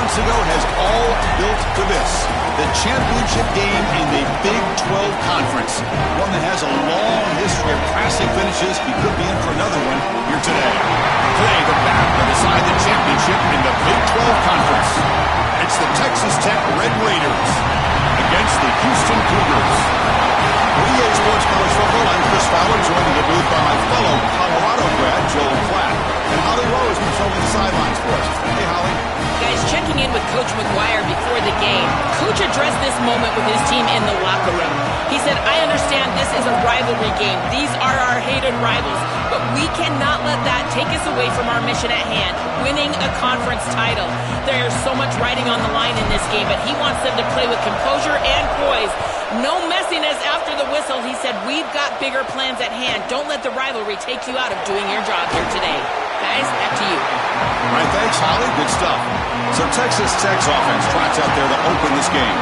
months ago has all built to this. The championship game in the Big 12 Conference. One that has a long history of classic finishes. He could be in for another one here today. Today, the battle to decide the championship in the Big 12 Conference. It's the Texas Tech Red Raiders against the Houston Cougars. For EA Sports College Football, I'm Chris Fowler, joined in the booth by my fellow Colorado grad, Joel Klatt. And Holly Rowe is patrolling the sidelines for us. Hey, Holly. Guys, checking in with Coach McGuire before the game. Coach addressed this moment with his team in the locker room. He said, I understand this is a rivalry game. These are our hated rivals, but we cannot let that take us away from our mission at hand, winning a conference title. There's so much riding on the line in this game, but he wants them to play with composure and poise. No messiness after the whistle. He said, we've got bigger plans at hand. Don't let the rivalry take you out of doing your job here today. Guys, back to you. All right, thanks, Holly. Good stuff. So Texas Tech's offense trots out there to open this game.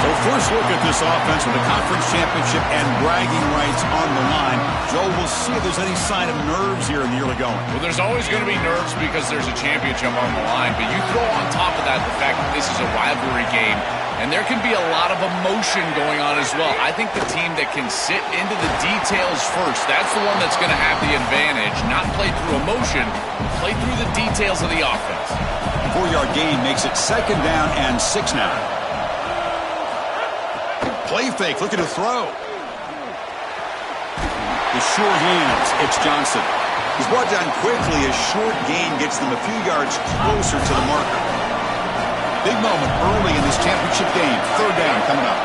So first look at this offense with the conference championship and bragging rights on the line. Joe, we'll see if there's any sign of nerves here in the early going. Well, there's always going to be nerves because there's a championship on the line. But you throw on top of that the fact that this is a rivalry game, and there can be a lot of emotion going on as well. I think the team that can sit into the details first, that's the one that's going to have the advantage, not play through emotion, play through the details of the offense. 4-yard gain makes it 2nd down and 6 now. Play fake, looking to throw. The sure hands, it's Johnson. He's brought down quickly as short gain gets them a few yards closer to the marker. Big moment early in this championship game. 3rd down coming up.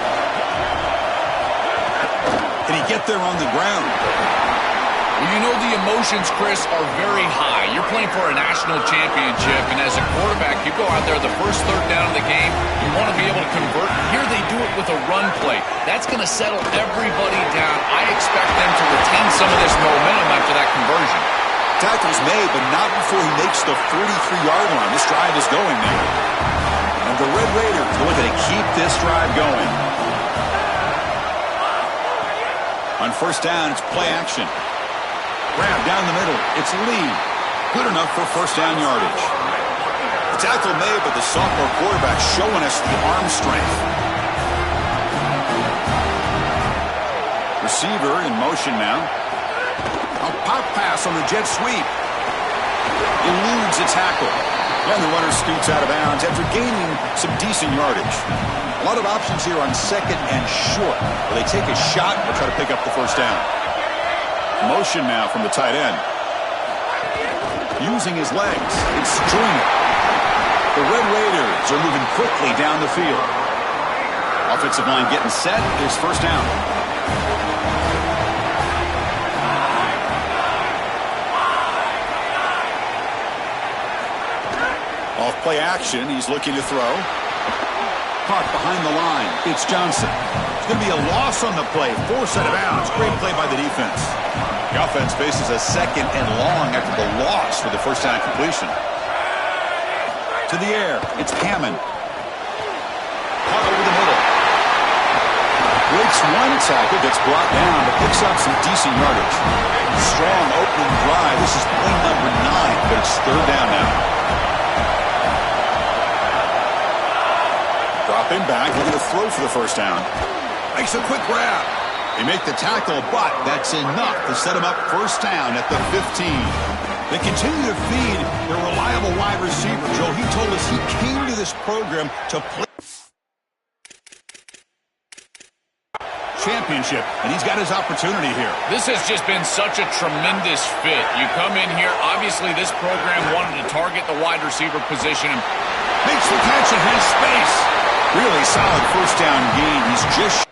Can he get there on the ground? Well, you know the emotions, Chris, are very high. You're playing for a national championship, and as a quarterback, you go out there the first 3rd down of the game, you want to be able to convert. Here they do it with a run play. That's going to settle everybody down. I expect them to retain some of this momentum after that conversion. Tackle's made, but not before he makes the 33-yard line. This drive is going now. And the Red Raiders are looking to keep this drive going. On 1st down, it's play action. Grab down the middle. It's Lee. Good enough for 1st down yardage. The tackle made, but the sophomore quarterback showing us the arm strength. Receiver in motion now. A pop pass on the jet sweep. Eludes a tackle. And the runner scoots out of bounds after gaining some decent yardage. A lot of options here on 2nd and short. Will they take a shot or try to pick up the 1st down? Motion now from the tight end. Using his legs. It's Stringer. The Red Raiders are moving quickly down the field. Offensive line getting set. It's 1st down. Off play action. He's looking to throw. Caught behind the line. It's Johnson. It's going to be a loss on the play. Forced out of bounds. Great play by the defense. The offense faces a 2nd and long after the loss for the 1st down completion. To the air. It's Hammond. Caught over the middle. Breaks one tackle. Gets brought down, but picks up some decent yardage. Strong opening drive. This is play number 9, but it's 3rd down now. Dropping back, looking to throw for the 1st down. Makes a quick grab. They make the tackle, but that's enough to set him up 1st down at the 15. They continue to feed their reliable wide receiver. Joe, he told us he came to this program to play championship, and he's got his opportunity here. This has just been such a tremendous fit. You come in here, obviously this program wanted to target the wide receiver position. Makes the catch and has space. Really solid 1st down gain. He's just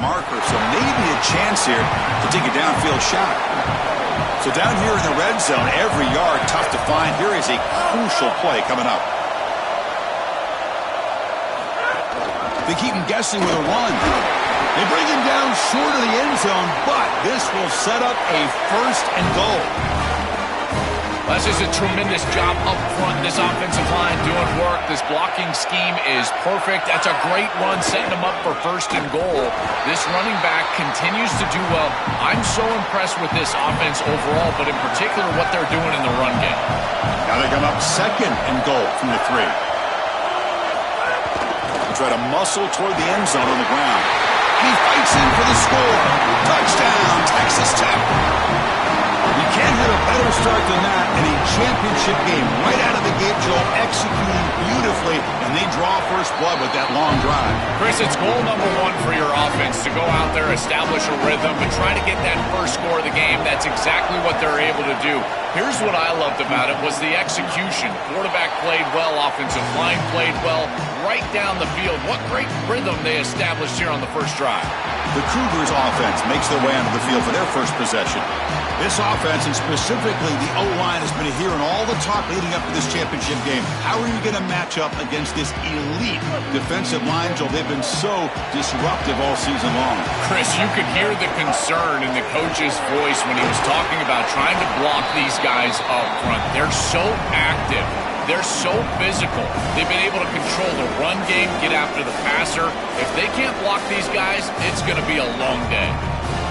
marker, so maybe a chance here to take a downfield shot. So down here in the red zone, every yard tough to find. Here is a crucial play coming up. They keep him guessing with a run. They bring him down short of the end zone, but this will set up a 1st and goal. This is a tremendous job up front. This offensive line doing work. This blocking scheme is perfect. That's a great run, setting them up for 1st and goal. This running back continues to do well. I'm so impressed with this offense overall, but in particular what they're doing in the run game. Now they come up 2nd and goal from the 3. They try to muscle toward the end zone on the ground. He fights in for the score. Touchdown, Texas Tech. You can't have a better start than that in a championship game. Right out of the gate, Joel, executing beautifully, and they draw first blood with that long drive. Chris, it's goal number 1 for your offense to go out there, establish a rhythm, and try to get that first score of the game. That's exactly what they're able to do. Here's what I loved about it was the execution. Quarterback played well, offensive line played well, right down the field. What great rhythm they established here on the first drive. The Cougars offense makes their way onto the field for their first possession. This offense, and specifically the O-line, has been hearing all the talk leading up to this championship game. How are you going to match up against this elite defensive line, Joel? They've been so disruptive all season long. Chris, you could hear the concern in the coach's voice when he was talking about trying to block these guys up front. They're so active. They're so physical. They've been able to control the run game, get after the passer. If they can't block these guys, it's going to be a long day.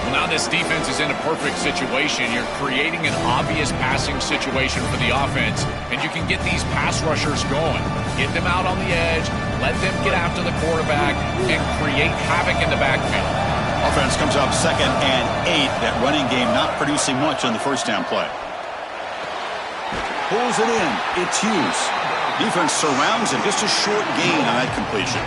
Well, now this defense is in a perfect situation. You're creating an obvious passing situation for the offense, and you can get these pass rushers going. Get them out on the edge, let them get after the quarterback, and create havoc in the backfield. Offense comes up 2nd and 8. That running game not producing much on the first down play. Pulls it in. It's Hughes. Defense surrounds him. Just a short gain on that completion.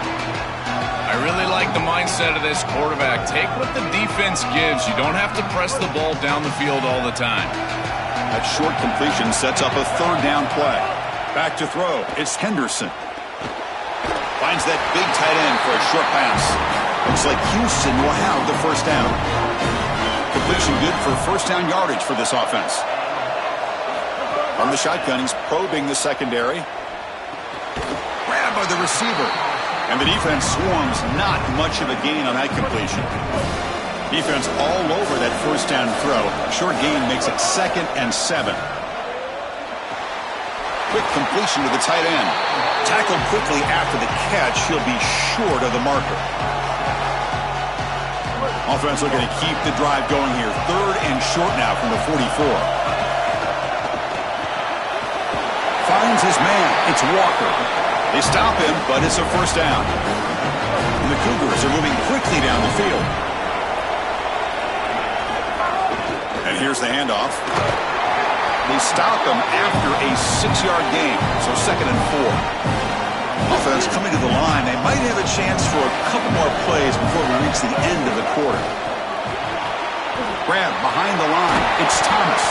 I really like the mindset of this quarterback. Take what the defense gives. You don't have to press the ball down the field all the time. That short completion sets up a 3rd down play. Back to throw. It's Henderson. Finds that big tight end for a short pass. Looks like Houston will have the 1st down. Completion good for 1st down yardage for this offense. From the shotgun, he's probing the secondary. Grabbed by the receiver. And the defense swarms. Not much of a gain on that completion. Defense all over that 1st down throw. A short gain makes it 2nd and 7. Quick completion to the tight end. Tackled quickly after the catch. He'll be short of the marker. Offense looking to keep the drive going here. 3rd and short now from the 44. Finds his man. It's Walker. They stop him, but it's a 1st down. And the Cougars are moving quickly down the field. And here's the handoff. They stop him after a 6-yard gain, so 2nd and 4. Offense coming to the line. They might have a chance for a couple more plays before we reach the end of the quarter. Grab behind the line. It's Thomas.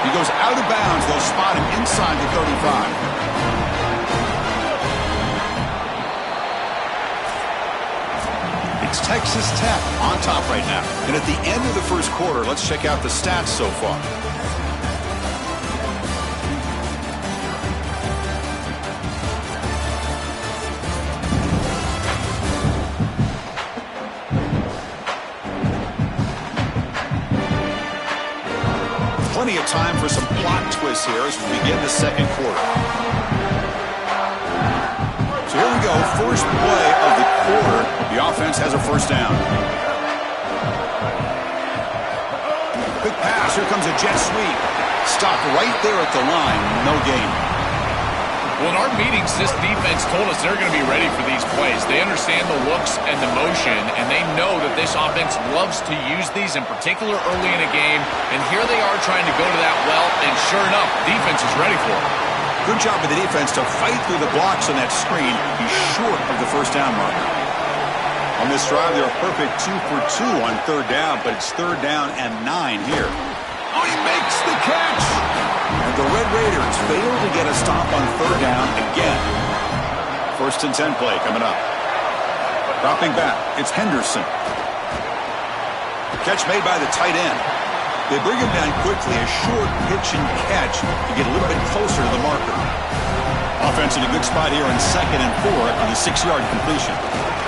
He goes out of bounds. They'll spot him inside the 35. It's Texas Tech on top right now. And at the end of the first quarter, let's check out the stats so far. Plenty of time for some plot twists here as we begin the 2nd quarter. So here we go, first play of the quarter. The offense has a 1st down. Quick pass, here comes a jet sweep. Stopped right there at the line, no gain. Well, in our meetings, this defense told us they're going to be ready for these plays. They understand the looks and the motion, and they know that this offense loves to use these, in particular early in a game. And here they are trying to go to that well, and sure enough, defense is ready for it. Good job by the defense to fight through the blocks on that screen. He's short of the 1st down marker. On this drive, they're a perfect 2 for 2 on 3rd down, but it's 3rd down and 9 here. Oh, he makes the catch! And the Red Raiders fail to get a stop on 3rd down again. 1st and 10 play coming up. Dropping back, it's Henderson. Catch made by the tight end. They bring him down quickly, a short pitch and catch to get a little bit closer to the marker. Offense in a good spot here on 2nd and 4 after the 6-yard completion.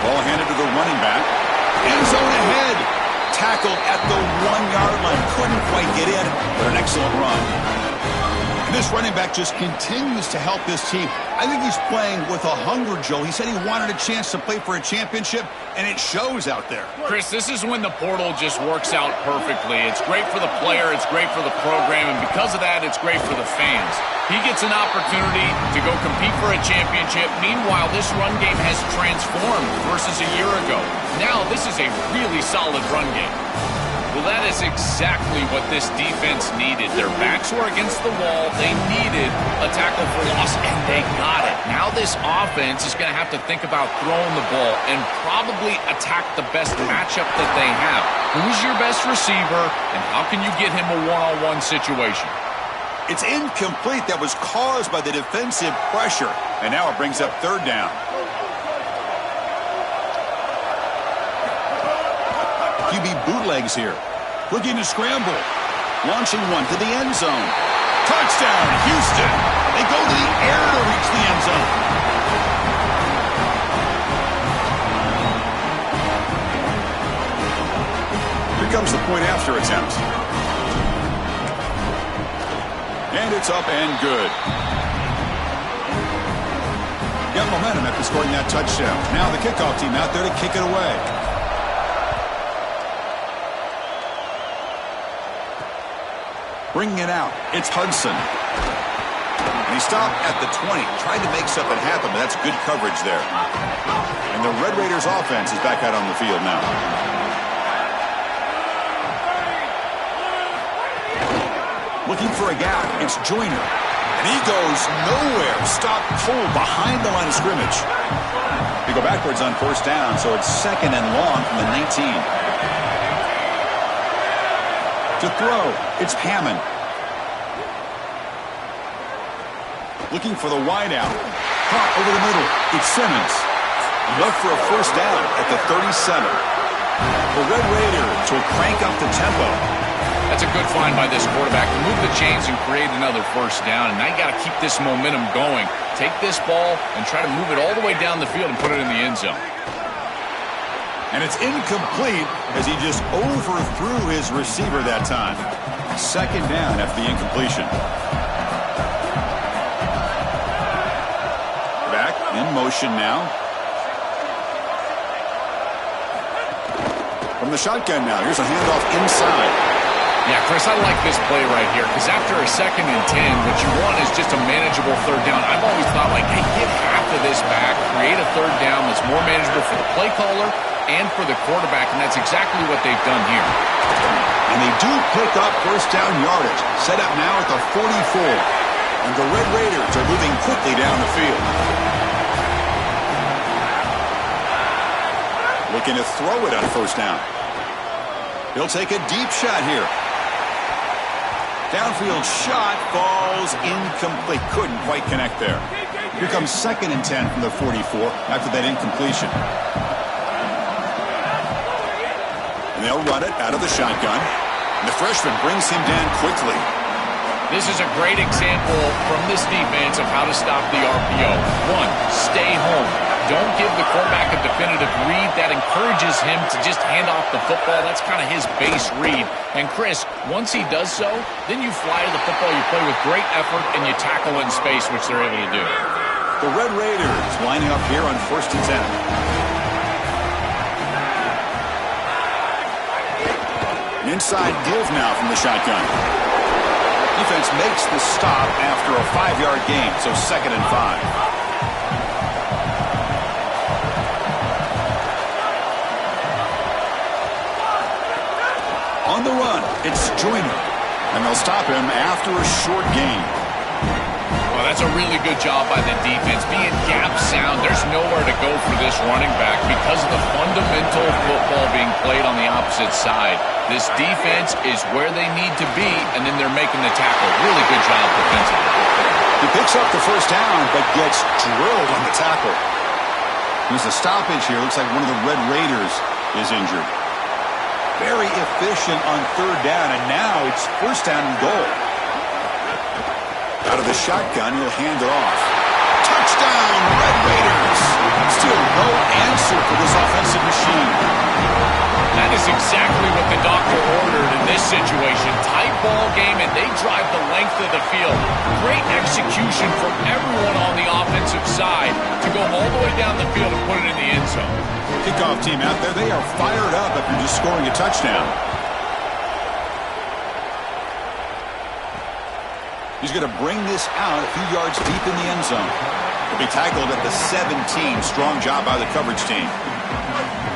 Ball handed to the running back. End zone ahead. Tackled at the 1-yard line. Couldn't quite get in, but an excellent run. And this running back just continues to help this team. I think he's playing with a hunger, Joe. He said he wanted a chance to play for a championship, and it shows out there. Chris, this is when the portal just works out perfectly. It's great for the player, it's great for the program, and because of that, it's great for the fans. He gets an opportunity to go compete for a championship. Meanwhile, this run game has transformed versus a year ago. Now, this is a really solid run game. Well, that is exactly what this defense needed. Their backs were against the wall. They needed a tackle for loss, and they got it. Now this offense is going to have to think about throwing the ball and probably attack the best matchup that they have. Who's your best receiver, and how can you get him a one-on-one situation? It's incomplete. That was caused by the defensive pressure, and now it brings up 3rd down. QB bootlegs here. Looking to scramble. Launching one to the end zone. Touchdown, Houston. They go to the air to reach the end zone. Here comes the point after attempt. And it's up and good. Got momentum after scoring that touchdown. Now the kickoff team out there to kick it away. Bringing it out, it's Hudson. And he stopped at the 20. Tried to make something happen, but that's good coverage there. And the Red Raiders offense is back out on the field now. Looking for a gap, it's Joyner. And he goes nowhere. Stop cold behind the line of scrimmage. They go backwards on 1st down, so it's 2nd and long from the 19. To throw, it's Hammond. Looking for the wideout. Caught over the middle, it's Simmons. Left for a 1st down at the 37. The Red Raiders will crank up the tempo. That's a good find by this quarterback to move the chains and create another 1st down. And now you got to keep this momentum going. Take this ball and try to move it all the way down the field and put it in the end zone. And it's incomplete as he just overthrew his receiver that time. 2nd down after the incompletion. Back in motion now. From the shotgun now, here's a handoff inside. Yeah, Chris, I like this play right here because after a 2nd and 10, what you want is just a manageable 3rd down. I've always thought, like, hey, get half of this back, create a 3rd down that's more manageable for the play caller and for the quarterback, and that's exactly what they've done here. And they do pick up 1st down yardage. Set up now at the 44. And the Red Raiders are moving quickly down the field. Looking to throw it on 1st down. He'll take a deep shot here. Downfield shot falls incomplete. Couldn't quite connect there. Here comes 2nd and 10 from the 44 after that incompletion. And they'll run it out of the shotgun. And the freshman brings him down quickly. This is a great example from this defense of how to stop the RPO. 1, stay home. Don't give the quarterback a definitive read. That encourages him to just hand off the football. That's kind of his base read. And Chris, once he does so, then you fly to the football, you play with great effort, and you tackle in space, which they're able to do. The Red Raiders lining up here on 1st and 10. Inside give now from the shotgun. Defense makes the stop after a 5-yard gain, so 2nd and 5. On the run, it's Joyner. And they'll stop him after a short gain. Well, that's a really good job by the defense. Being gap sound, there's nowhere to go for this running back because of the fundamental football being played on the opposite side. This defense is where they need to be, and then they're making the tackle. Really good job defensively. He picks up the 1st down, but gets drilled on the tackle. There's a stoppage here. Looks like one of the Red Raiders is injured. very efficient on third down, and now it's first down and goal. Out of the shotgun, he'll hand it off. Touchdown, Red Raiders! Still no answer for this offensive machine. That is exactly what the doctor ordered in this situation. Tight ball game, and they drive the length of the field. Great execution from everyone on the offensive side to go all the way down the field and put it in the end zone. Kickoff team out there, they are fired up after just scoring a touchdown. He's going to bring this out a few yards deep in the end zone. He'll be tackled at the 17. Strong job by the coverage team.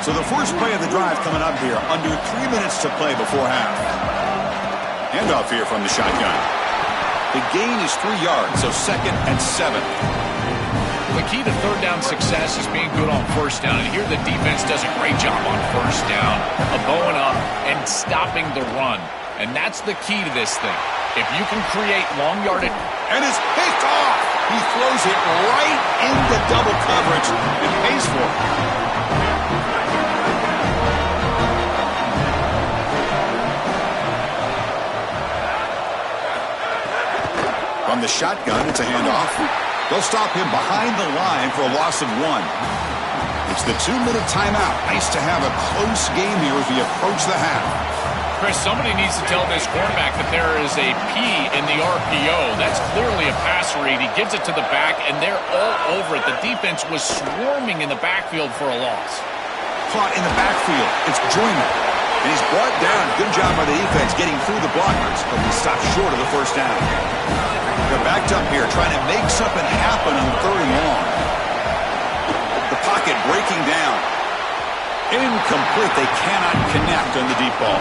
So the first play of the drive coming up here. Under 3 minutes to play before half. Handoff here from the shotgun. The gain is 3 yards, so 2nd and 7. The key to third down success is being good on first down. And here the defense does a great job on first down of going up and stopping the run. And that's the key to this thing. If you can create long yardage. And it's picked off. He throws it right into double coverage and pays for it. From the shotgun, it's a handoff. They'll stop him behind the line for a loss of 1. It's the 2-minute timeout. Nice to have a close game here as we approach the half. Chris, somebody needs to tell this quarterback that there is a P in the RPO. That's clearly a pass read. He gives it to the back, and they're all over it. The defense was swarming in the backfield for a loss. Caught in the backfield. It's Joyner. And he's brought down. Good job by the defense getting through the blockers, but he stopped short of the first down. They're backed up here trying to make something happen on 3rd and long. The pocket breaking down. Incomplete. They cannot connect on the deep ball.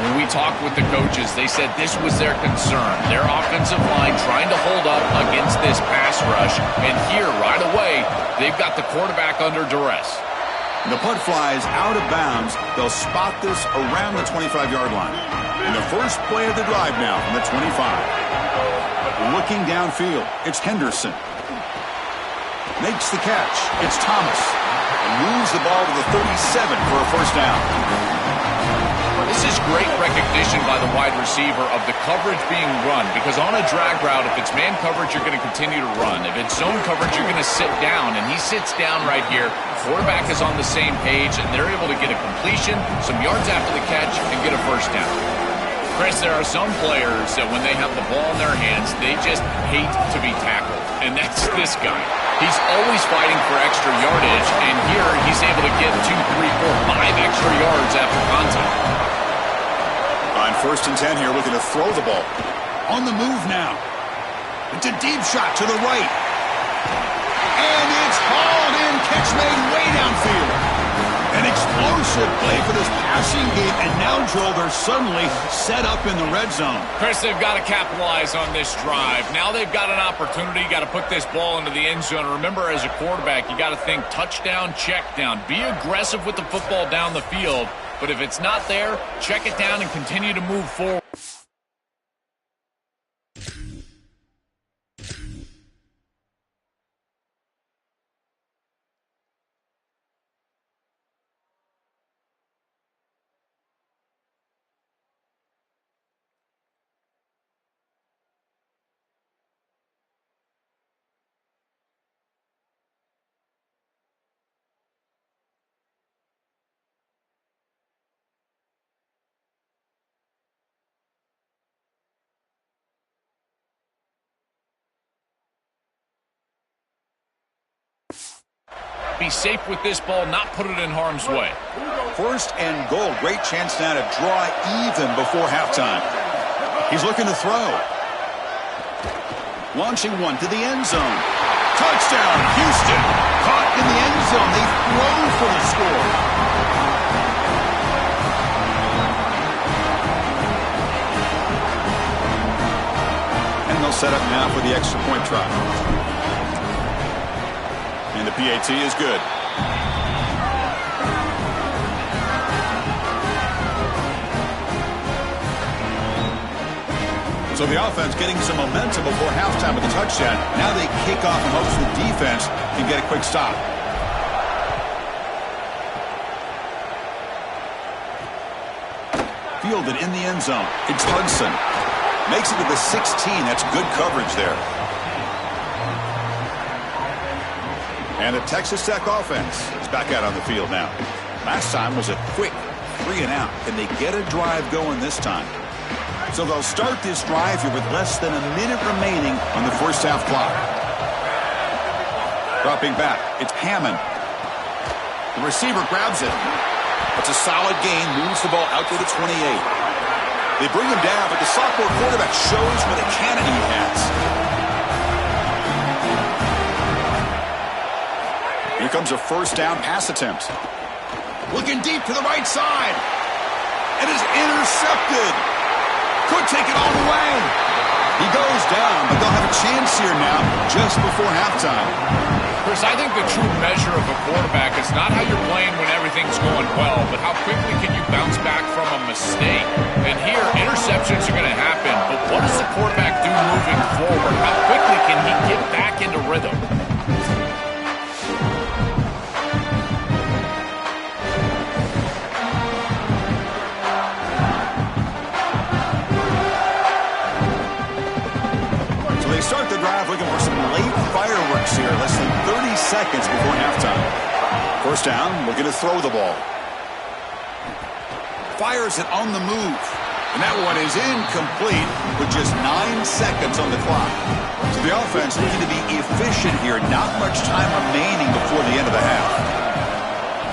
When we talked with the coaches, they said this was their concern. Their offensive line trying to hold up against this pass rush. And here, right away, they've got the quarterback under duress. And the punt flies out of bounds. They'll spot this around the 25-yard line. And the first play of the drive now from the 25. Looking downfield, it's Henderson. Makes the catch. It's Thomas. And moves the ball to the 37 for a first down. This is great recognition by the wide receiver of the coverage being run, because on a drag route, if it's man coverage, you're going to continue to run. If it's zone coverage, you're going to sit down, and he sits down right here. Quarterback is on the same page, and they're able to get a completion, some yards after the catch, and get a first down. Chris, there are some players that when they have the ball in their hands, they just hate to be tackled, and that's this guy. He's always fighting for extra yardage, and here he's able to get 2, 3, 4, 5 extra yards after contact. On 1st and 10 here, looking to throw the ball. On the move now. It's a deep shot to the right. And it's hauled in. Catch made way downfield. An explosive play for this passing game. And now, Joel, they're suddenly set up in the red zone. Chris, they've got to capitalize on this drive. Now they've got an opportunity. Got to put this ball into the end zone. Remember, as a quarterback, you got to think touchdown, check down. Be aggressive with the football down the field. But if it's not there, check it down and continue to move forward. Be safe with this ball, not put it in harm's way. 1st and goal. Great chance now to draw even before halftime. He's looking to throw. Launching one to the end zone. Touchdown, Houston. Caught in the end zone. They throw for the score. And they'll set up now for the extra point try. And the PAT is good. So the offense getting some momentum before halftime with the touchdown. Now they kick off in hopes the defense can get a quick stop. fielded in the end zone. It's Hudson. Makes it to the 16. That's good coverage there. And the Texas Tech offense is back out on the field now. Last time was a quick 3 and out. Can they get a drive going this time? So they'll start this drive here with less than a minute remaining on the first half clock. Dropping back, it's Hammond. The receiver grabs it. It's a solid gain, moves the ball out to the 28. They bring him down, but the sophomore quarterback shows what a cannon he has. Here comes a first down pass attempt. Looking deep to the right side. And is intercepted. Could take it all the way. He goes down, but they'll have a chance here now just before halftime. Chris, I think the true measure of a quarterback is not how you're playing when everything's going well, but how quickly can you bounce back from a mistake. And here, interceptions are going to happen, but what does the quarterback do moving forward? How quickly can he get back into rhythm? They start the drive looking for some late fireworks here, less than 30 seconds before halftime. First down, looking to throw the ball. Fires it on the move. And that one is incomplete with just 9 seconds on the clock. So the offense looking to be efficient here. Not much time remaining before the end of the half.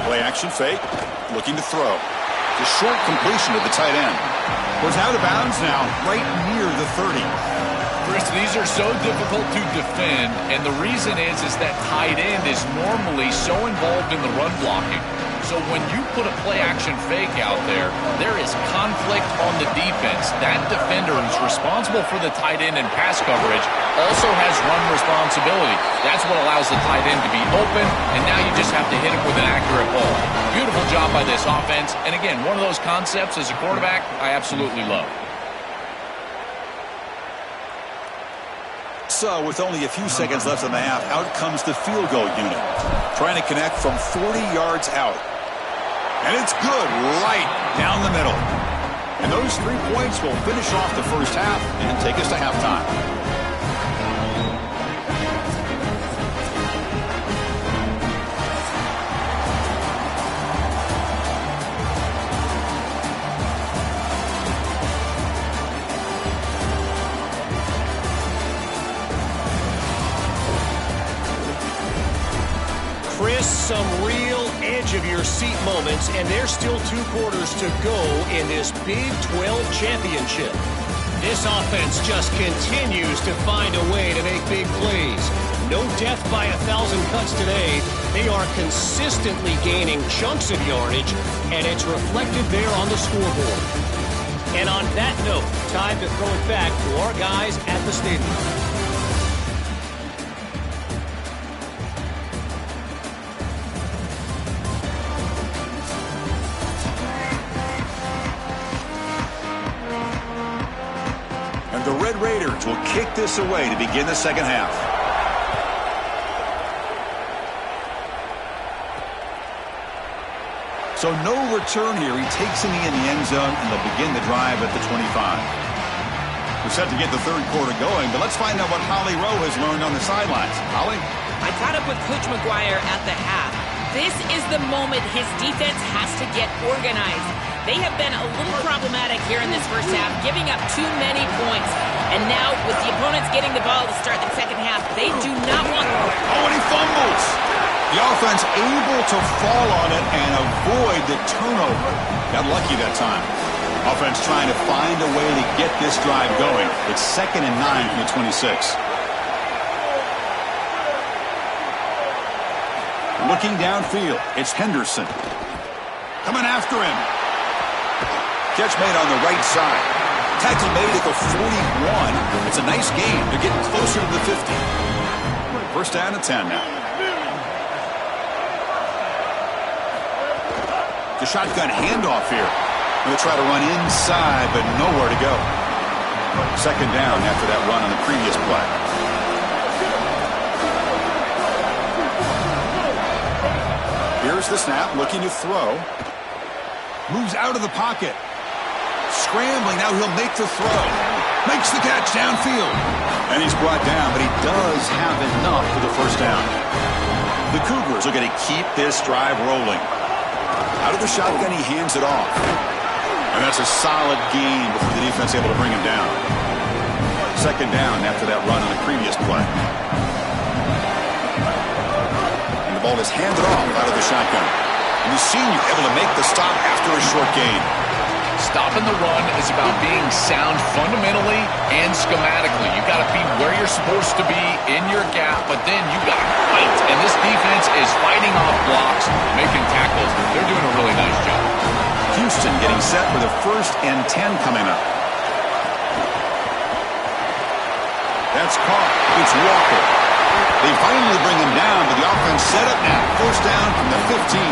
Play action fake, looking to throw. The short completion of the tight end. Was out of bounds now, right near the 30. Chris, these are so difficult to defend, and the reason is that tight end is normally so involved in the run blocking. So when you put a play-action fake out there, there is conflict on the defense. That defender who's responsible for the tight end and pass coverage also has run responsibility. That's what allows the tight end to be open, and now you just have to hit it with an accurate ball. Beautiful job by this offense, and again, one of those concepts as a quarterback I absolutely love. So, with only a few seconds left in the half, out comes the field goal unit. Trying to connect from 40 yards out. And it's good, right down the middle. And those 3 points will finish off the first half and take us to halftime. Chris, some real edge-of-your-seat moments, and there's still 2 quarters to go in this Big 12 championship. This offense just continues to find a way to make big plays. No death by 1,000 cuts today. They are consistently gaining chunks of yardage, and it's reflected there on the scoreboard. And on that note, time to throw it back to our guys at the stadium. The Red Raiders will kick this away to begin the second half. So no return here. He takes it in the end zone, and they'll begin the drive at the 25. We're set to get the third quarter going, but let's find out what Holly Rowe has learned on the sidelines. Holly? I caught up with Coach McGuire at the half. This is the moment his defense has to get organized. They have been a little problematic here in this first half, giving up too many points. And now, with the opponents getting the ball to start the second half, they do not want... Oh, and he fumbles! The offense able to fall on it and avoid the turnover. Got lucky that time. Offense trying to find a way to get this drive going. It's 2nd and 9 from the 26. Looking downfield, it's Henderson. Coming after him. Catch made on the right side. Tackle made at the 41. It's a nice game. They're getting closer to the 50. First down and 10 now. The shotgun handoff here. They'll try to run inside, but nowhere to go. Second down after that run on the previous play. Here's the snap, looking to throw. Moves out of the pocket. Scrambling, now he'll make the throw. Makes the catch downfield. And he's brought down, but he does have enough for the first down. The Cougars are going to keep this drive rolling. Out of the shotgun, he hands it off. And that's a solid gain before the defense able to bring him down. Second down after that run on the previous play. And the ball is handed off out of the shotgun. And the senior able to make the stop after a short gain. Stopping the run is about being sound fundamentally and schematically. You got to be where you're supposed to be in your gap, but then you got to fight. And this defense is fighting off blocks, making tackles. They're doing a really nice job. Houston getting set for the 1st and 10 coming up. That's caught. It's Walker. They finally bring him down, but the offense set up now. First down from the 15.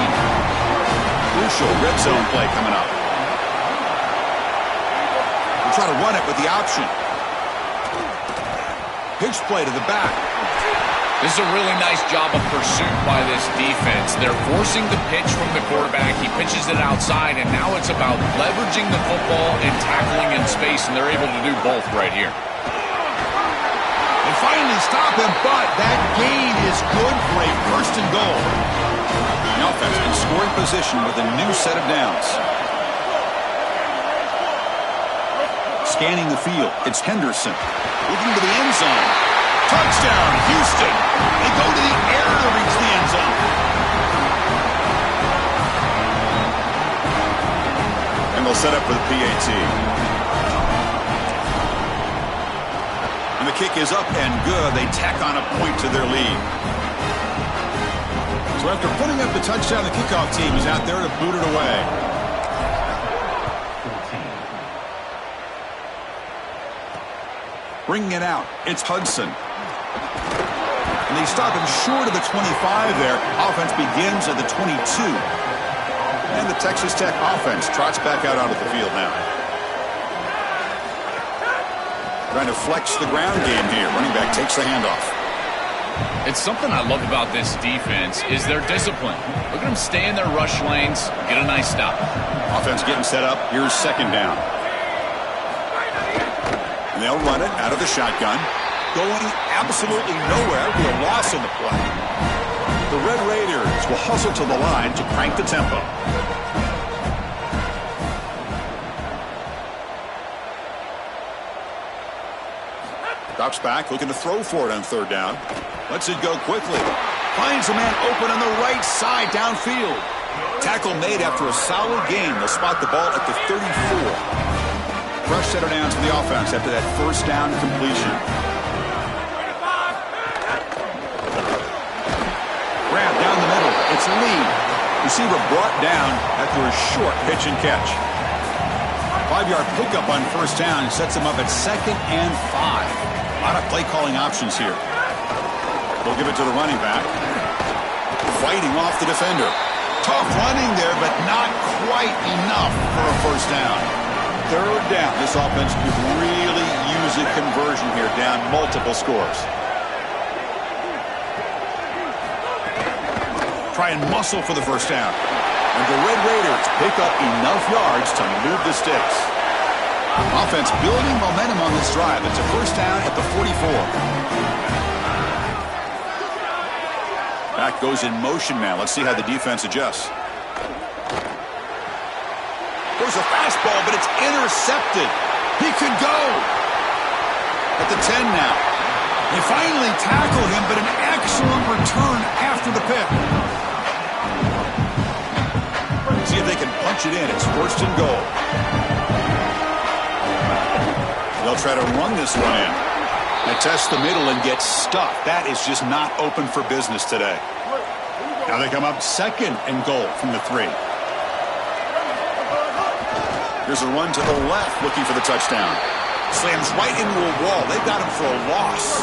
Crucial red zone play coming up. We'll try to run it with the option. Pitch play to the back. This is a really nice job of pursuit by this defense. They're forcing the pitch from the quarterback. He pitches it outside, and now it's about leveraging the football and tackling in space, and they're able to do both right here. They finally stop him, but that gain is good for a 1st and goal. The offense in scoring position with a new set of downs. Scanning the field, it's Henderson. Looking to the end zone. Touchdown, Houston. They go to the air to reach the end zone. And they'll set up for the PAT. And the kick is up and good. They tack on a point to their lead. So after putting up the touchdown, the kickoff team is out there to boot it away. Bringing it out, it's Hudson. And they stop him short of the 25 there. Offense begins at the 22. And the Texas Tech offense trots back out onto the field now. Trying to flex the ground game here. Running back takes the handoff. It's something I love about this defense is their discipline. Look at them stay in their rush lanes, get a nice stop. Offense getting set up. Here's second down. And they'll run it out of the shotgun. Going absolutely nowhere with a loss in the play. The Red Raiders will hustle to the line to crank the tempo. Drops back, looking to throw for it on third down. Lets it go quickly. Finds a man open on the right side downfield. Tackle made after a solid gain. They'll spot the ball at the 34. Fresh set of downs for the offense after that first down completion. Grab down the middle. It's Lee. Receiver brought down after a short pitch and catch. 5-yard pickup on first down sets him up at 2nd and 5. A lot of play calling options here. They'll give it to the running back. Fighting off the defender. Tough running there, but not quite enough for a first down. Third down. This offense could really use a conversion here, down multiple scores. Try and muscle for the first down. And the Red Raiders pick up enough yards to move the sticks. Offense building momentum on this drive. It's a first down at the 44. Back goes in motion now. Let's see how the defense adjusts. There's a fastball, but it's intercepted. He could go. At the 10 now. They finally tackle him, but an excellent return after the pick. See if they can punch it in. It's 1st and goal. They'll try to run this one in. They test the middle and get stuffed. That is just not open for business today. Now they come up 2nd and goal from the 3. Here's a run to the left looking for the touchdown. Slams right into a wall. They've got him for a loss.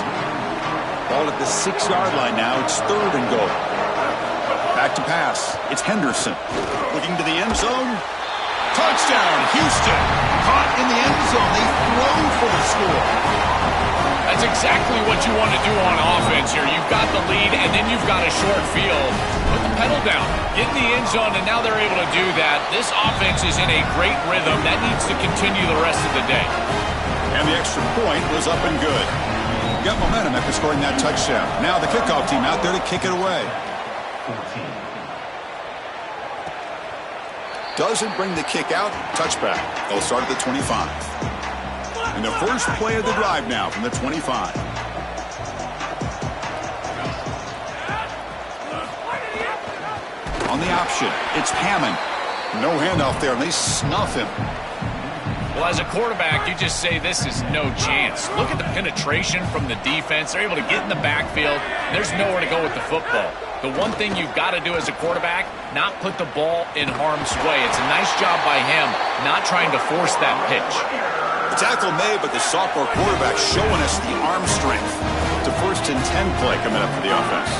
Ball at the 6-yard line now. It's 3rd and goal. Back to pass. It's Henderson. Looking to the end zone. Touchdown, Houston. Caught in the end zone. They throw for the score. That's exactly what you want to do on offense here. You've got the lead, and then you've got a short field. Put the pedal down. Get in the end zone, and now they're able to do that. This offense is in a great rhythm. That needs to continue the rest of the day. And the extra point was up and good. Got momentum after scoring that touchdown. Now the kickoff team out there to kick it away. Doesn't bring the kick out. Touchback. They'll start at the 25. And the first play of the drive now from the 25. On the option, it's Hammond. No handoff there, and they snuff him. Well, as a quarterback, you just say this is no chance. Look at the penetration from the defense. They're able to get in the backfield. There's nowhere to go with the football. The one thing you've got to do as a quarterback, not put the ball in harm's way. It's a nice job by him not trying to force that pitch. The tackle made, but the sophomore quarterback showing us the arm strength. It's a 1st and 10 play coming up for the offense.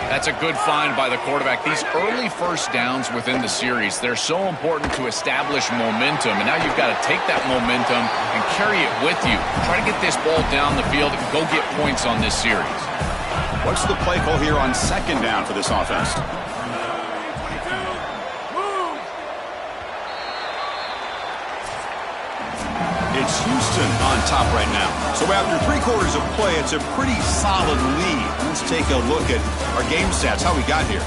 That's a good find by the quarterback. These early first downs within the series, they're so important to establish momentum. And now you've got to take that momentum and carry it with you. Try to get this ball down the field and go get points on this series. What's the play call here on 2nd down for this offense? It's Houston on top right now. So after 3 quarters of play, it's a pretty solid lead. Let's take a look at our game stats, how we got here.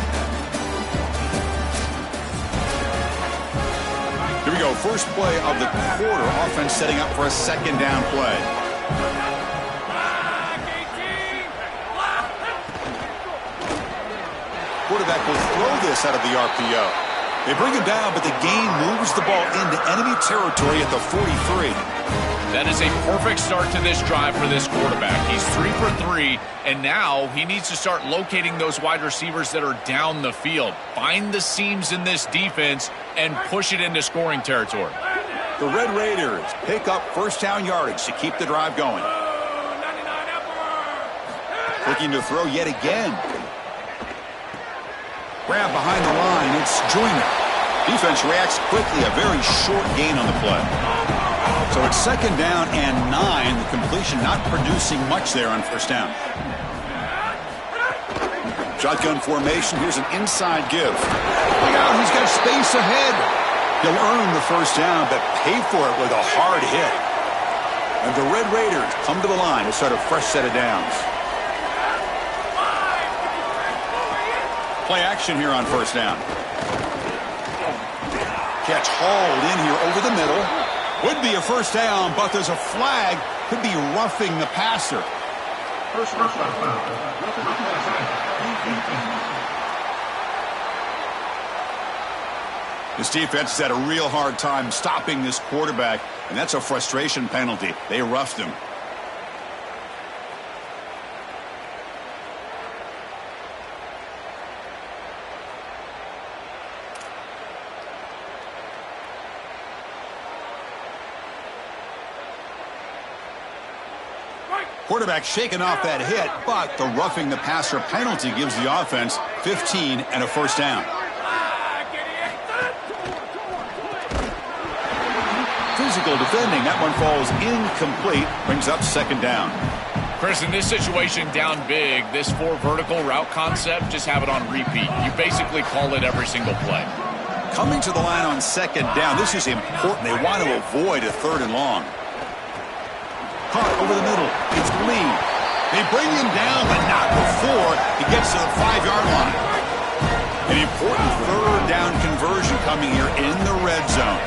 Here we go, first play of the quarter. Offense setting up for a 2nd down play. Quarterback will throw this out of the RPO. They bring him down, but the gain moves the ball into enemy territory at the 43. That is a perfect start to this drive for this quarterback. He's 3 for 3, and now he needs to start locating those wide receivers that are down the field. Find the seams in this defense and push it into scoring territory. The Red Raiders pick up 1st down yardage to keep the drive going. Looking to throw yet again. Grab behind the line, it's Joyner. Defense reacts quickly, a very short gain on the play. So it's 2nd down and 9. The completion not producing much there on 1st down. Shotgun formation, here's an inside give. Look out, he's got space ahead. He'll earn the 1st down, but pay for it with a hard hit. And the Red Raiders come to the line to start a fresh set of downs. Play action here on 1st down. Catch hauled in here over the middle. Would be a 1st down, but there's a flag. Could be roughing the passer. This defense has had a real hard time stopping this quarterback, and that's a frustration penalty. They roughed him. Quarterback shaking off that hit, but the roughing the passer penalty gives the offense 15 and a 1st down. Physical defending. That one falls incomplete. Brings up 2nd down. Chris, in this situation, down big, this 4 vertical route concept, just have it on repeat. You basically call it every single play. Coming to the line on 2nd down. This is important. They want to avoid a 3rd and long. Caught over the middle. It's Lee. They bring him down, but not before he gets to the 5-yard line. An important 3rd down conversion coming here in the red zone.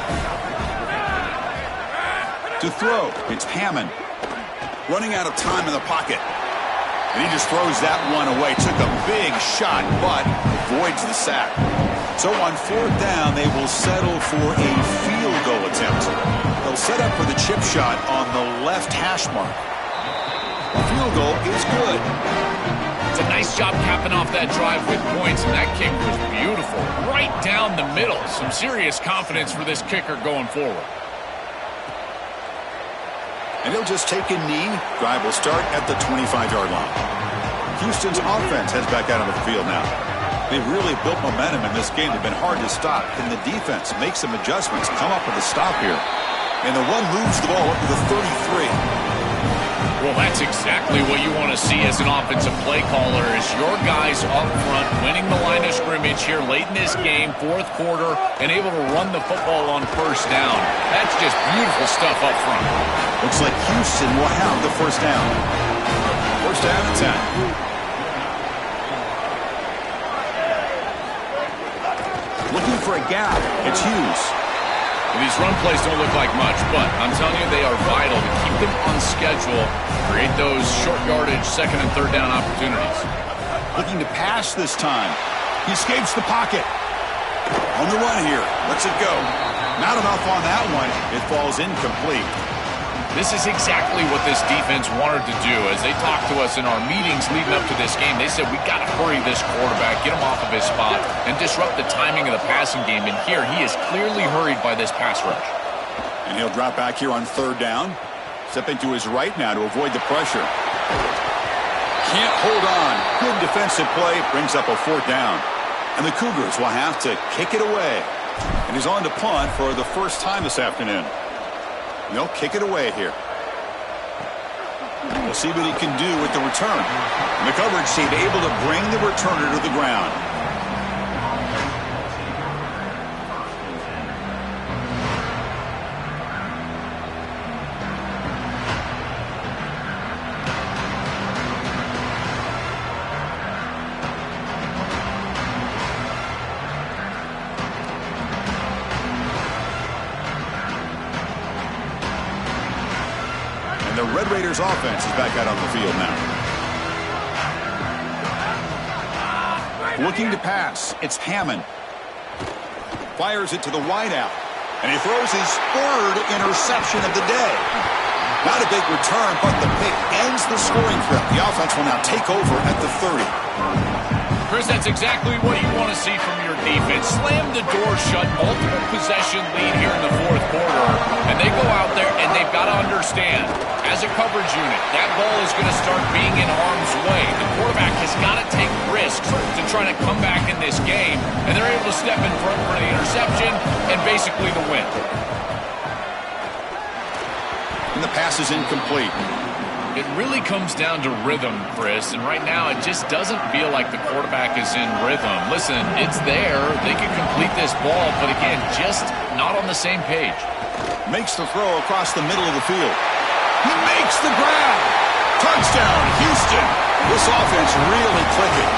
To throw, it's Hammond. Running out of time in the pocket. And he just throws that one away. Took a big shot, but avoids the sack. So on 4th down, they will settle for a field goal attempt. They'll set up for the chip shot on the left hash mark. The field goal is good. It's a nice job capping off that drive with points, and that kick was beautiful. Right down the middle. Some serious confidence for this kicker going forward. And he'll just take a knee. Drive will start at the 25-yard line. Houston's offense heads back out on the field now. They've really built momentum in this game. They've been hard to stop. Can the defense make some adjustments, come up with a stop here? And the one moves the ball up to the 33. Well, that's exactly what you want to see as an offensive play caller, is your guys up front winning the line of scrimmage here late in this game, fourth quarter, and able to run the football on first down. That's just beautiful stuff up front. Looks like Houston will have the first down. First down and 10. Looking for a gap. It's Hughes. These run plays don't look like much, but I'm telling you, they are vital to keep them on schedule, create those short yardage second and third down opportunities. Looking to pass this time. He escapes the pocket. On the run here. Lets it go. Not enough on that one. It falls incomplete. This is exactly what this defense wanted to do. As they talked to us in our meetings leading up to this game, they said, we got to hurry this quarterback, get him off of his spot, and disrupt the timing of the passing game. And here, he is clearly hurried by this pass rush. And he'll drop back here on third down. Stepping to his right now to avoid the pressure. Can't hold on. Good defensive play. Brings up a fourth down. And the Cougars will have to kick it away. And he's on to punt for the first time this afternoon. They'll kick it away here. We'll see what he can do with the return. And the coverage team able to bring the returner to the ground. The Red Raiders offense is back out on the field now. Looking to pass. It's Hammond. Fires it to the wideout. And he throws his third interception of the day. Not a big return, but the pick ends the scoring threat. The offense will now take over at the 30. Chris, that's exactly what you want to see from your defense. Slam the door shut, multiple possession lead here in the fourth quarter. And they go out there and they've got to understand, as a coverage unit, that ball is going to start being in harm's way. The quarterback has got to take risks to try to come back in this game. And they're able to step in front for the interception and basically the win. And the pass is incomplete. It really comes down to rhythm, Chris, and right now it just doesn't feel like the quarterback is in rhythm. Listen, it's there. They can complete this ball, but again, just not on the same page. Makes the throw across the middle of the field. He makes the grab. Touchdown, Houston. This offense really clicking.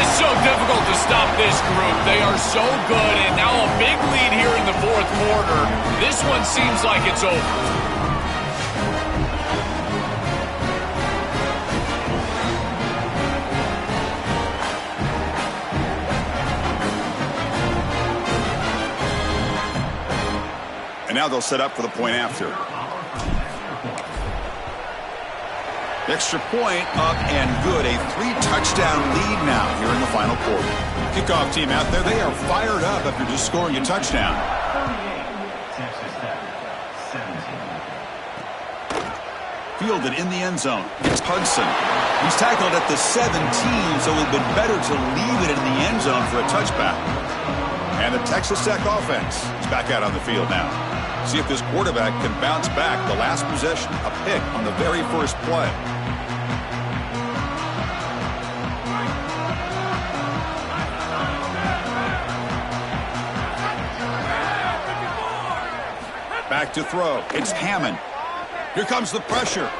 It's so difficult to stop this group. They are so good, and now a big lead here in the fourth quarter. This one seems like it's over. And now they'll set up for the point after. Extra point up and good. A 3-touchdown lead now here in the final quarter. Kickoff team out there, they are fired up after just scoring a touchdown. Fielded in the end zone. It's Hudson. He's tackled at the 17, so it would have been better to leave it in the end zone for a touchback. And the Texas Tech offense is back out on the field now. See if this quarterback can bounce back. The last possession, a pick on the very first play. Back to throw. It's Hammond. Here comes the pressure.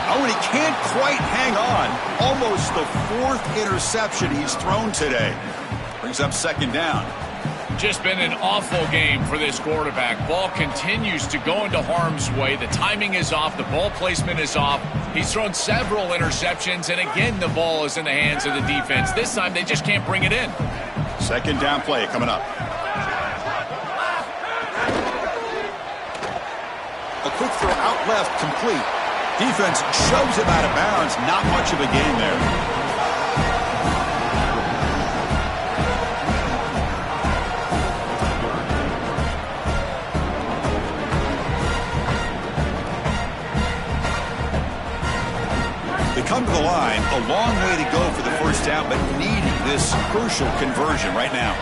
Oh, and he can't quite hang on. Almost the fourth interception he's thrown today. Brings up second down. Just been an awful game for this quarterback. Ball continues to go into harm's way. The timing is off. The ball placement is off. He's thrown several interceptions, and again, the ball is in the hands of the defense. This time, they just can't bring it in. Second down play coming up. A quick throw out left, complete. Defense shoves him out of bounds. Not much of a gain there. Come to the line, a long way to go for the first down, but needing this crucial conversion right now.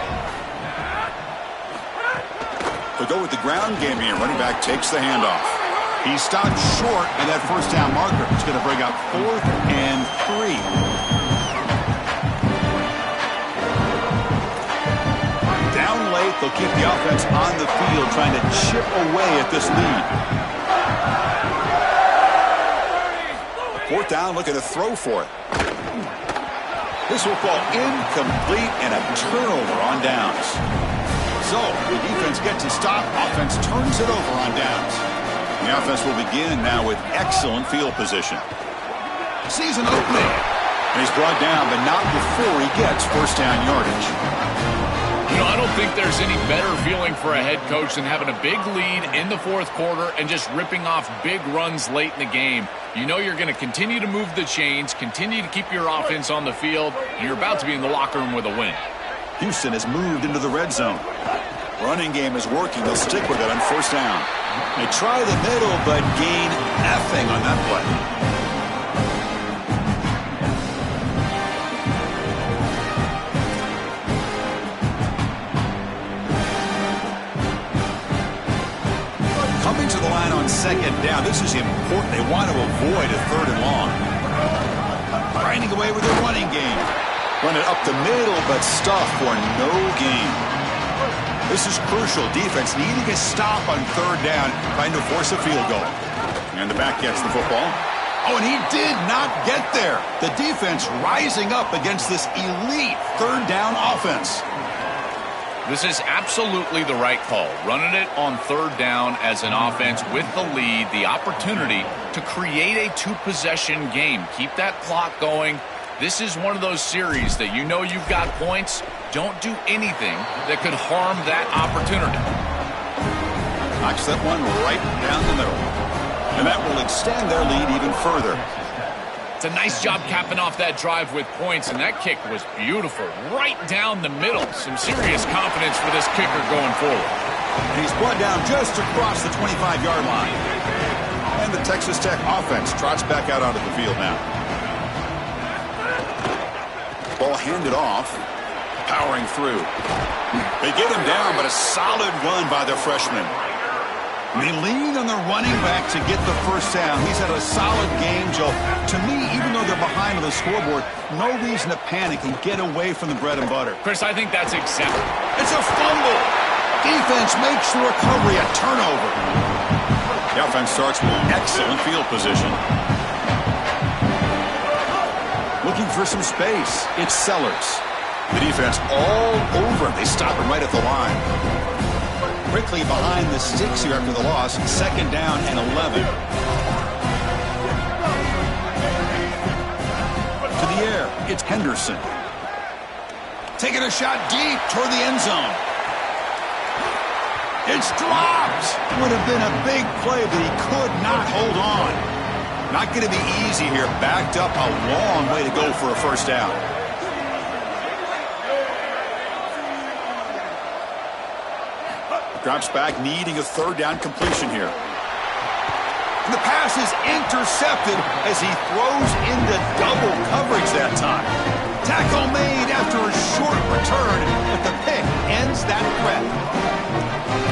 They'll go with the ground game here. Running back takes the handoff. He stopped short of that first down marker. It's going to bring up 4th and 3. Down late, they'll keep the offense on the field trying to chip away at this lead. 4th down, looking to throw for it. This will fall incomplete and a turnover on downs. So the defense gets a stop. Offense turns it over on downs. The offense will begin now with excellent field position. Sees an opening. And he's brought down, but not before he gets first down yardage. You know, I don't think there's any better feeling for a head coach than having a big lead in the 4th quarter and just ripping off big runs late in the game. You know you're going to continue to move the chains, continue to keep your offense on the field, and you're about to be in the locker room with a win. Houston has moved into the red zone. Running game is working. They'll stick with it on first down. They try the middle, but gain nothing on that play. Coming to the line on second down. This is important. They want to avoid a 3rd and long. Grinding away with their running game. Run it up the middle, but stuff for no gain. This is crucial. Defense needing a stop on 3rd down, trying to force a field goal. And the back gets the football. Oh, and he did not get there. The defense rising up against this elite 3rd down offense. This is absolutely the right call. Running it on 3rd down as an offense with the lead, the opportunity to create a 2-possession game. Keep that clock going. This is one of those series that you know you've got points. Don't do anything that could harm that opportunity. Knocks that one right down the middle. And that will extend their lead even further. It's a nice job capping off that drive with points, and that kick was beautiful. Right down the middle. Some serious confidence for this kicker going forward. And he's brought down just across the 25-yard line. And the Texas Tech offense trots back out onto the field now. Ball handed off. Powering through. They get him down, but a solid run by the freshman. They lean on their running back to get the first down. He's had a solid game, Joe. To me, even though they're behind on the scoreboard, no reason to panic and get away from the bread and butter. Chris, I think that's exactly. It's a fumble. Defense makes the recovery a turnover. The offense starts with excellent field position. Looking for some space. It's Sellers. The defense all over him. They stop him right at the line. Quickly behind the sticks here after the loss. 2nd down and 11. To the air. It's Henderson. Taking a shot deep toward the end zone. It's dropped. Would have been a big play, but he could not hold on. Not going to be easy here. Backed up a long way to go for a first down. Drops back, needing a 3rd down completion here. And the pass is intercepted as he throws into double coverage that time. Tackle made after a short return, but the pick ends that threat.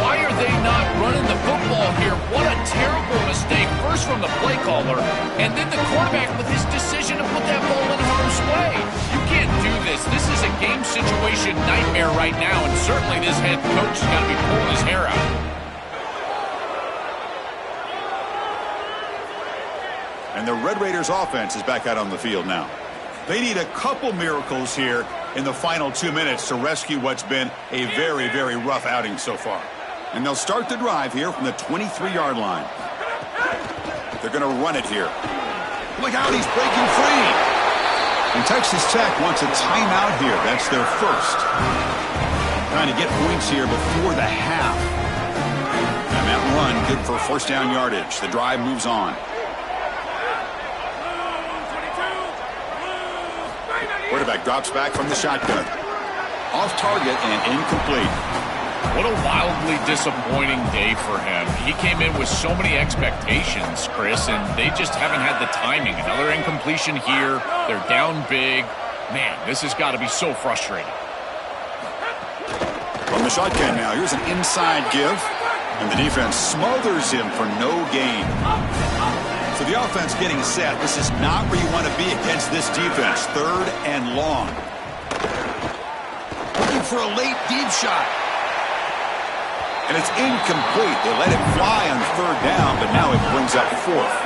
Why are they not running the football here? What a terrible mistake. First from the play caller, and then the quarterback with his decision to put that ball in harm's way. You can't do this. This is a game situation nightmare right now, and certainly this head coach has got to be pulling his hair out. And the Red Raiders offense is back out on the field now. They need a couple miracles here in the final 2 minutes to rescue what's been a very, very rough outing so far. And they'll start the drive here from the 23-yard line. They're going to run it here. Look out, he's breaking free. And Texas Tech wants a timeout here. That's their first. Trying to get points here before the half. And that run good for first down yardage. The drive moves on. Quarterback drops back from the shotgun. Off target and incomplete. What a wildly disappointing day for him. He came in with so many expectations, Chris, and they just haven't had the timing. Another incompletion here. They're down big. Man, this has got to be so frustrating. From the shotgun now, here's an inside give. And the defense smothers him for no gain. So the offense getting set. This is not where you want to be against this defense. 3rd and long. Looking for a late deep shot. And it's incomplete. They let it fly on 3rd down, but now it brings up 4th.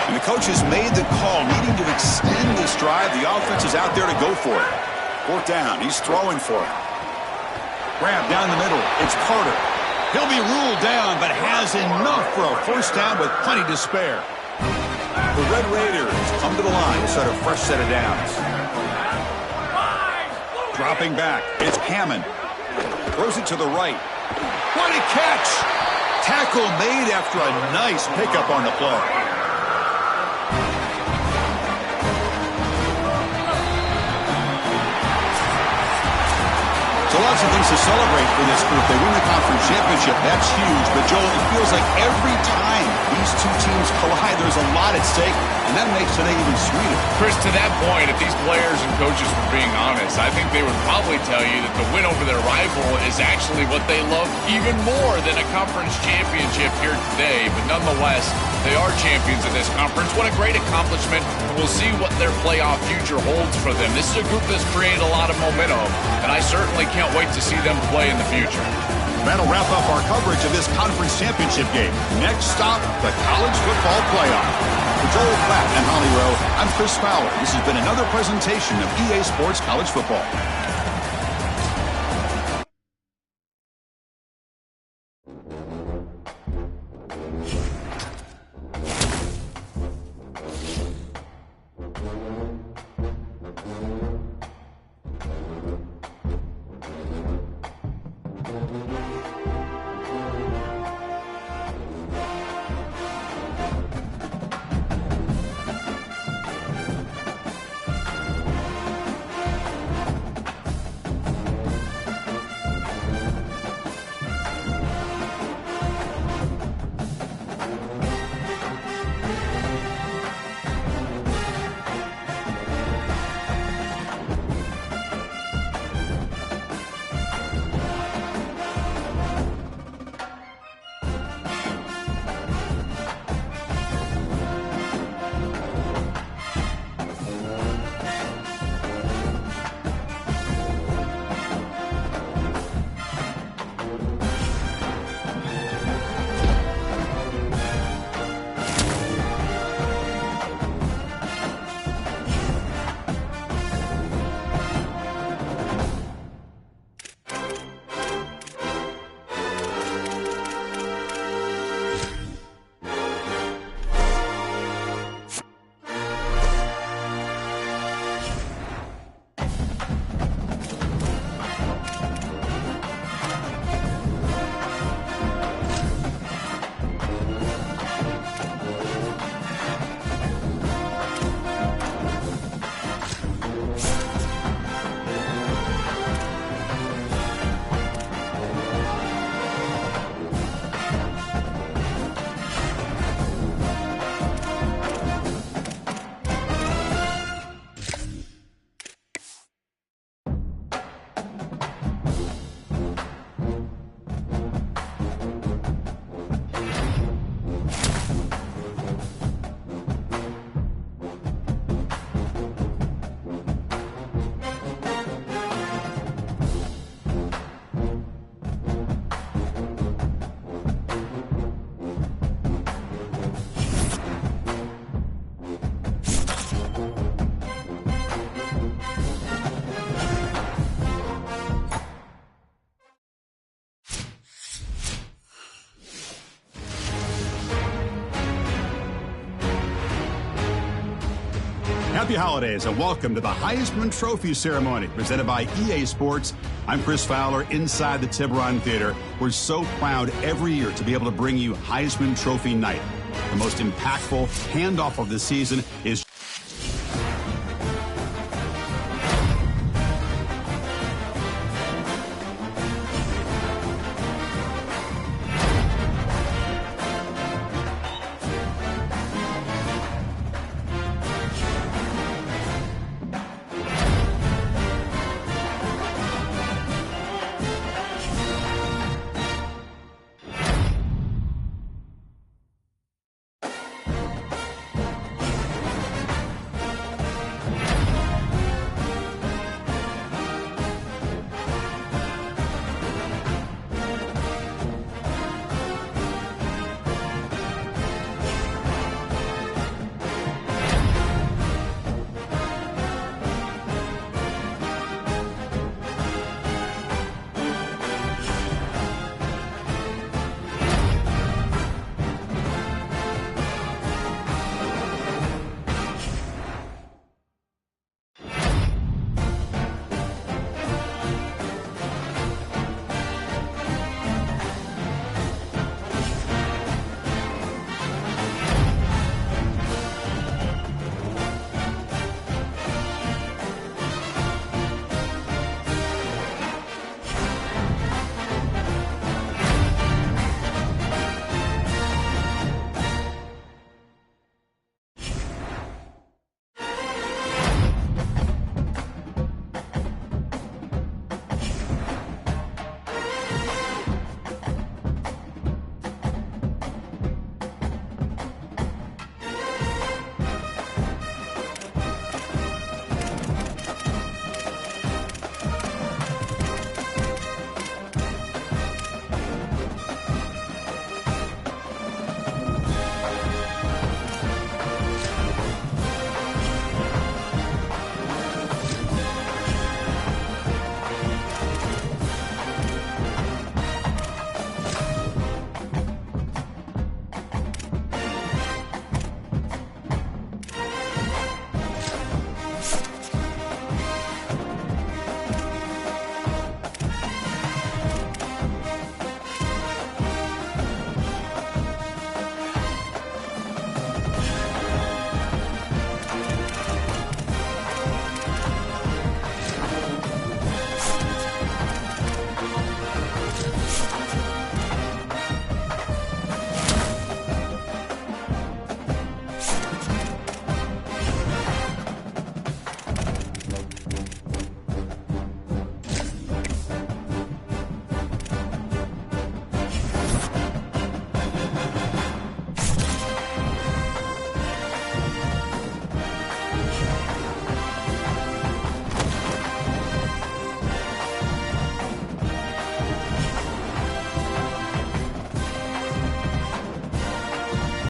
And the coach has made the call, needing to extend this drive. The offense is out there to go for it. 4th down. He's throwing for it. Grab down the middle. It's Carter. He'll be ruled down, but has enough for a 1st down with plenty to spare. The Red Raiders come to the line to set a fresh set of downs. Dropping back. It's Hammond. Throws it to the right. What a catch! Tackle made after a nice pickup on the play. So lots of things to celebrate for this group. They win the conference championship. That's huge. But, Joel, it feels like every time these two teams collide, there's a lot at stake, and that makes it even sweeter. Chris, to that point, if these players and coaches were being honest, I think they would probably tell you that the win over their rival is actually what they love even more than a conference championship here today. But nonetheless, they are champions of this conference. What a great accomplishment. We'll see what their playoff future holds for them. This is a group that's created a lot of momentum, and I certainly can't wait to see them play in the future. That'll wrap up our coverage of this conference championship game. Next stop, the college football playoff. For Joel Platt and Holly Rowe, I'm Chris Fowler. This has been another presentation of EA Sports College Football. Happy holidays and welcome to the Heisman Trophy ceremony presented by EA Sports. I'm Chris Fowler inside the Tiburon Theater. We're so proud every year to be able to bring you Heisman Trophy night. The most impactful handoff of the season is